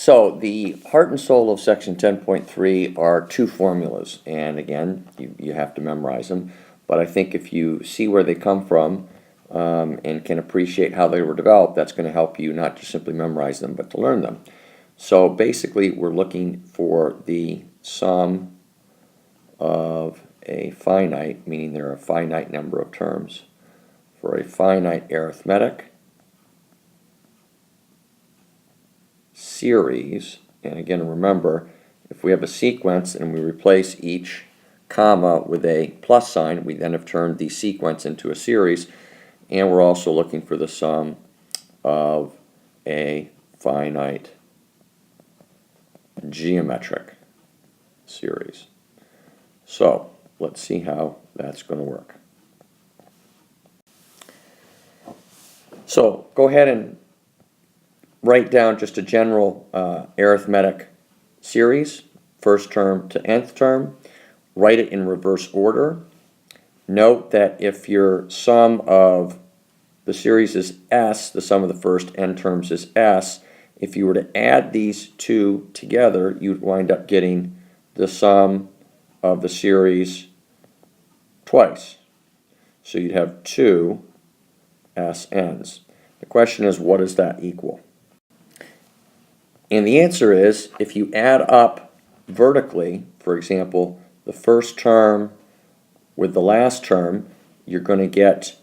So the heart and soul of section 10.3 are two formulas, and again, you have to memorize them, but I think if you see where they come from and can appreciate how they were developed, that's going to help you not to simply memorize them, but to learn them. So basically, we're looking for the sum of a finite, meaning there are a finite number of terms, for a finite arithmetic series. And again, remember, if we have a sequence and we replace each comma with a plus sign, we then have turned the sequence into a series. And we're also looking for the sum of a finite geometric series. So let's see how that's going to work. So go ahead and write down just a general arithmetic series, first term to nth term. Write it in reverse order. Note that if your sum of the series is s, the sum of the first n terms is s, if you were to add these two together, you'd wind up getting the sum of the series twice. So you'd have two SNs. The question is, what does that equal? And the answer is, if you add up vertically, for example, the first term with the last term, you're going to get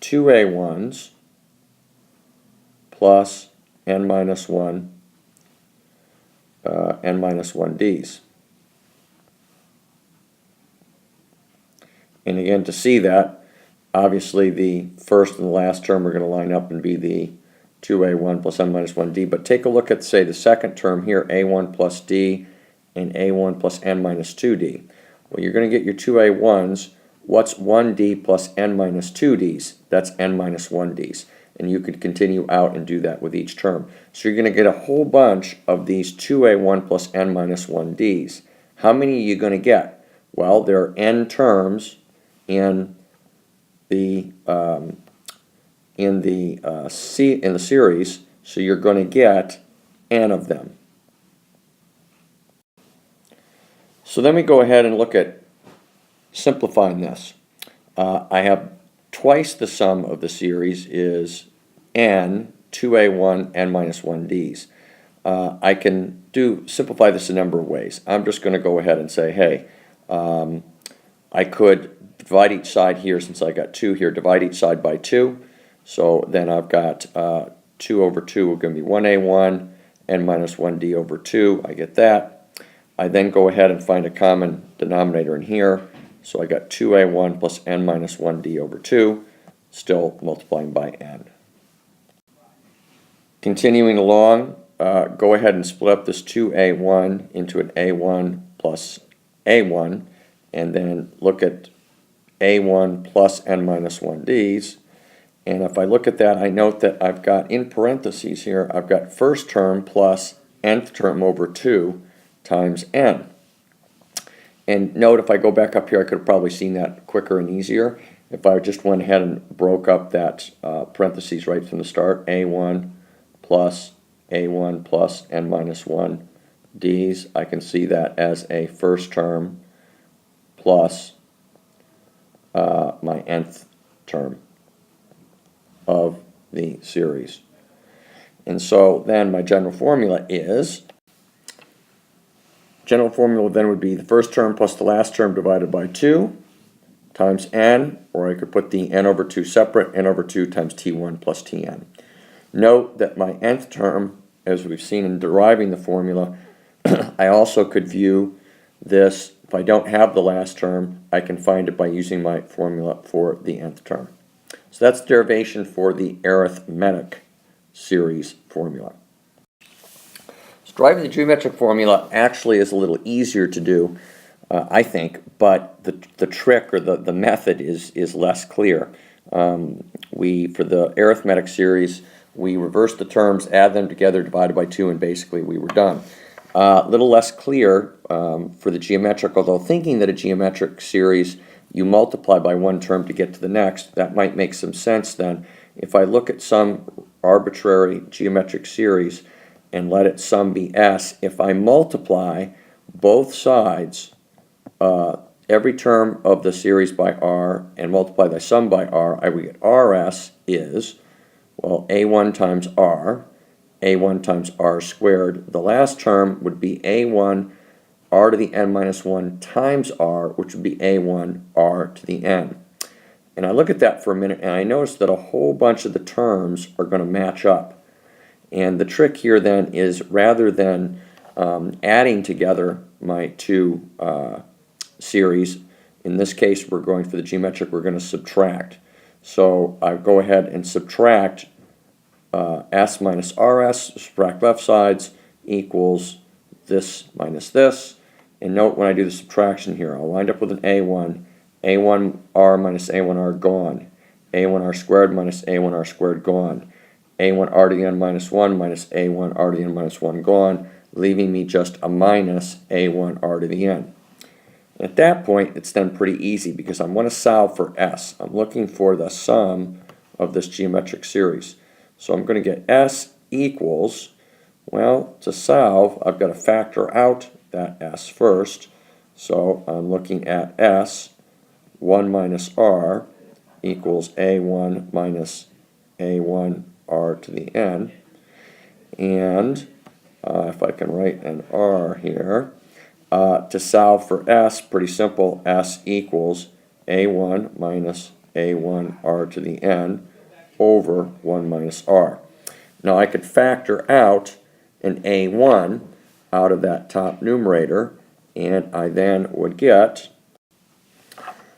2a1s plus n minus 1 d's. And again, to see that, obviously the first and the last term are going to line up and be the 2a1 plus n minus 1d. But take a look at, say, the second term here, a1 plus d and a1 plus n minus 2d. Well, you're going to get your 2a1s. What's 1d plus n minus 2d's? That's n minus 1d's. And you could continue out and do that with each term. So you're going to get a whole bunch of these 2a1 plus n minus 1d's. How many are you going to get? Well, there are n terms in the series, so you're going to get n of them. So then we go ahead and look at simplifying this. I have twice the sum of the series is n, 2a1, n minus 1d's. I can simplify this a number of ways. I'm just going to go ahead and say, hey, I could divide each side here, since I got 2 here, divide each side by 2. So then I've got 2 over 2 are going to be 1a1, n minus 1d over 2. I get that. I then go ahead and find a common denominator in here. So I got 2a1 plus n minus 1d over 2, still multiplying by n. Continuing along, go ahead and split up this 2a1 into an a1 plus a1, and then look at a1 plus n minus 1d's. And if I look at that, I note that I've got in parentheses here, I've got first term plus nth term over 2 times n. And note, if I go back up here, I could have probably seen that quicker and easier. If I just went ahead and broke up that parentheses right from the start, a1 plus n minus 1 d's, I can see that as a first term plus my nth term of the series. And so then my general formula then would be the first term plus the last term divided by 2 times n, or I could put the n over 2 separate, n over 2 times t1 plus tn. Note that my nth term, as we've seen in deriving the formula, I also could view this, if I don't have the last term, I can find it by using my formula for the nth term. So that's the derivation for the arithmetic series formula. So deriving the geometric formula actually is a little easier to do, I think, but the trick or the method is less clear. For the arithmetic series, we reverse the terms, add them together, divided by 2, and basically we were done. A little less clear for the geometric, although thinking that a geometric series you multiply by one term to get to the next, that might make some sense then. If I look at some arbitrary geometric series, and let its sum be s. If I multiply both sides, every term of the series by r, and multiply the sum by r, I would get rs is, well, a1 times r, a1 times r squared. The last term would be a1 r to the n minus 1 times r, which would be a1 r to the n. And I look at that for a minute, and I notice that a whole bunch of the terms are going to match up. And the trick here then is, rather than adding together my two series, in this case we're going for the geometric, we're going to subtract. So I go ahead and subtract s minus rs, subtract left sides, equals this minus this. And note when I do the subtraction here, I'll wind up with an a1, a1r minus a1r gone, a1r squared minus a1r squared gone, a1r to the n minus 1 minus a1r to the n minus 1 gone, leaving me just a minus a1r to the n. At that point, it's then pretty easy because I'm going to solve for s. I'm looking for the sum of this geometric series. So I'm going to get s equals, well, to solve, I've got to factor out that s first. So I'm looking at s, 1 minus r, equals a1 minus a1 r to the n. And if I can write an r here, to solve for s, pretty simple, s equals a1 minus a1 r to the n over 1 minus r. Now I could factor out an a1 out of that top numerator, and I then would get,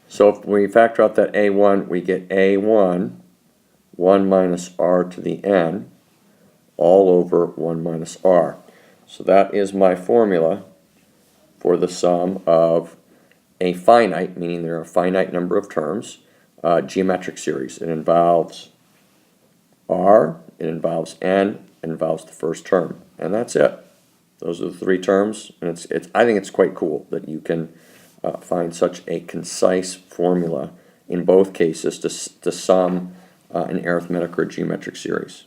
so if we factor out that a1, we get a1, 1 minus r to the n, all over 1 minus r. So that is my formula for the sum of a finite, meaning there are a finite number of terms, geometric series. It involves r, it involves n, it involves the first term, and that's it. Those are the three terms, and I think it's quite cool that you can find such a concise formula in both cases to sum an arithmetic or geometric series.